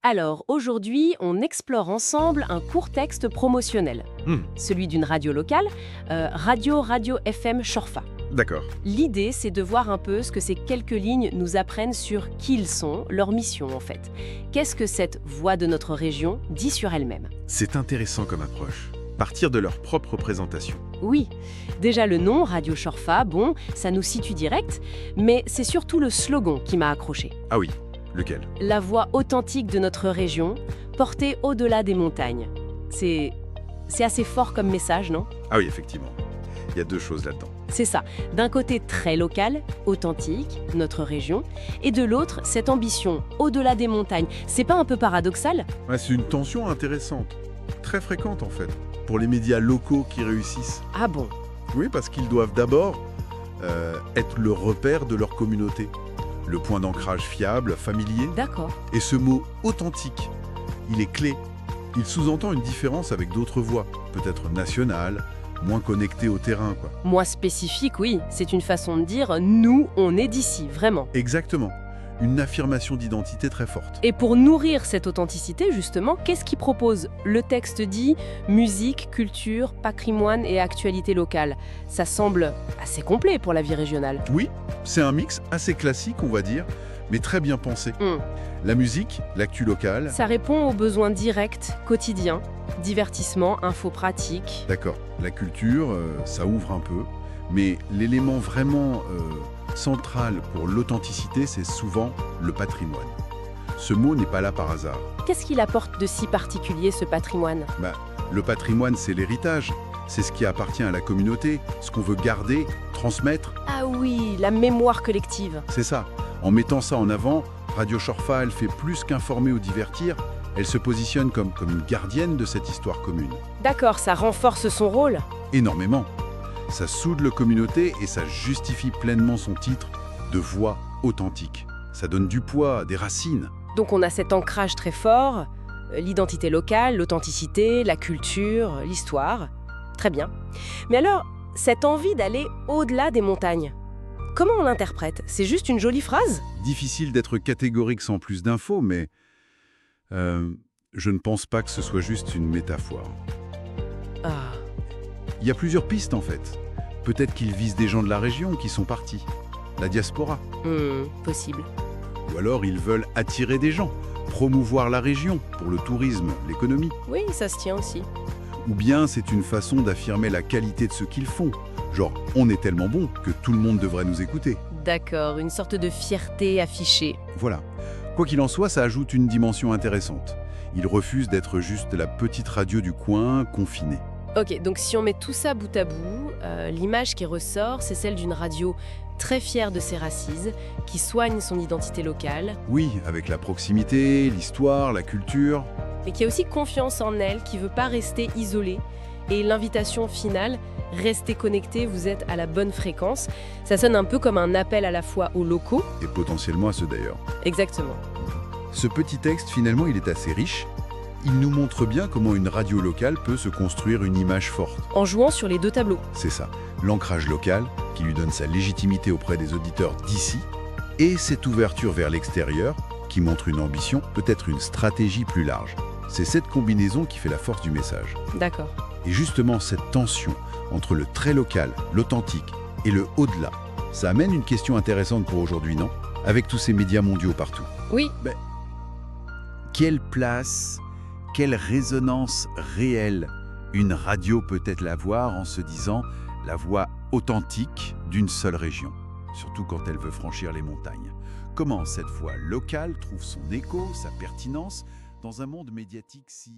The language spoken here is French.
Alors, aujourd'hui, on explore ensemble un court texte promotionnel, Hmm, celui d'une radio locale, Radio FM Chorfa. d'accord. L'idée, c'est de voir un peu ce que ces quelques lignes nous apprennent sur qui ils sont, leur mission en fait. Qu'est-ce que cette voix de notre région dit sur elle-même? C'est intéressant comme approche. Partir de leur propre présentation. Oui, déjà le nom, Radio Chorfa, bon, ça nous situe direct, mais c'est surtout le slogan qui m'a accroché. Ah oui, lequel? La voix authentique de notre région, portée au-delà des montagnes. C'est assez fort comme message, non? Ah oui, effectivement. Il y a deux choses là-dedans. C'est ça. D'un côté très local, authentique, notre région, et de l'autre, cette ambition au-delà des montagnes. C'est pas un peu paradoxal? Ouais, c'est une tension intéressante. Très fréquente en fait. Pour les médias locaux qui réussissent. Ah bon? Oui, parce qu'ils doivent d'abord être le repère de leur communauté. Le point d'ancrage fiable, familier. D'accord. Et ce mot authentique, il est clé. Il sous-entend une différence avec d'autres voix, peut-être nationales, moins connectées au terrain, quoi. Moins spécifique, oui. C'est une façon de dire « nous, on est d'ici », vraiment. Exactement. Une affirmation d'identité très forte. Et pour nourrir cette authenticité, justement, qu'est-ce qu'il propose? Le texte dit musique, culture, patrimoine et actualité locale. Ça semble assez complet pour la vie régionale. Oui, c'est un mix assez classique, on va dire, mais très bien pensé. La musique, l'actu locale, Ça répond aux besoins directs, quotidiens, divertissement, infos pratiques. d'accord. La culture, ça ouvre un peu, mais l'élément vraiment central pour l'authenticité, c'est souvent le patrimoine. Ce mot n'est pas là par hasard. Qu'est-ce qu'il apporte de si particulier, ce patrimoine? Le patrimoine, c'est l'héritage, c'est ce qui appartient à la communauté, ce qu'on veut garder, transmettre, Ah oui, la mémoire collective. c'est ça. En mettant ça en avant, Radio Chorfa, elle fait plus qu'informer ou divertir, elle se positionne comme une gardienne de cette histoire commune. D'accord, ça renforce son rôle. Énormément. Ça soude la communauté et ça justifie pleinement son titre de voix authentique. Ça donne du poids, des racines. Donc on a cet ancrage très fort, l'identité locale, l'authenticité, la culture, l'histoire. Très bien. Mais alors, cette envie d'aller au-delà des montagnes, comment on l'interprète? C'est juste une jolie phrase? Difficile d'être catégorique sans plus d'infos, mais je ne pense pas que ce soit juste une métaphore. Ah, Il y a plusieurs pistes en fait. Peut-être qu'ils visent des gens de la région qui sont partis, la diaspora. possible. Ou alors ils veulent attirer des gens, promouvoir la région pour le tourisme, l'économie. Oui, ça se tient aussi. Ou bien c'est une façon d'affirmer la qualité de ce qu'ils font. Genre, on est tellement bon que tout le monde devrait nous écouter. D'accord, une sorte de fierté affichée. Voilà. Quoi qu'il en soit, ça ajoute une dimension intéressante. Ils refusent d'être juste la petite radio du coin, confinée. Ok, donc si on met tout ça bout à bout, l'image qui ressort, c'est celle d'une radio très fière de ses racines, qui soigne son identité locale, Oui, avec la proximité, l'histoire, la culture. mais qui a aussi confiance en elle, qui veut pas rester isolée. Et l'invitation finale, restez connectés, vous êtes à la bonne fréquence. Ça sonne un peu comme un appel à la fois aux locaux. Et potentiellement à ceux d'ailleurs. Exactement. Ce petit texte, finalement, il est assez riche. Il nous montre bien comment une radio locale peut se construire une image forte. En jouant sur les deux tableaux. C'est ça, l'ancrage local, qui lui donne sa légitimité auprès des auditeurs d'ici, et cette ouverture vers l'extérieur, qui montre une ambition, peut-être une stratégie plus large. C'est cette combinaison qui fait la force du message. D'accord. Et justement, cette tension entre le très local, l'authentique et le au-delà, ça amène une question intéressante pour aujourd'hui, non? Avec tous ces médias mondiaux partout. Oui, Quelle place, quelle résonance réelle une radio peut-elle avoir en se disant la voix authentique d'une seule région, surtout quand elle veut franchir les montagnes? Comment cette voix locale trouve son écho, sa pertinence dans un monde médiatique si...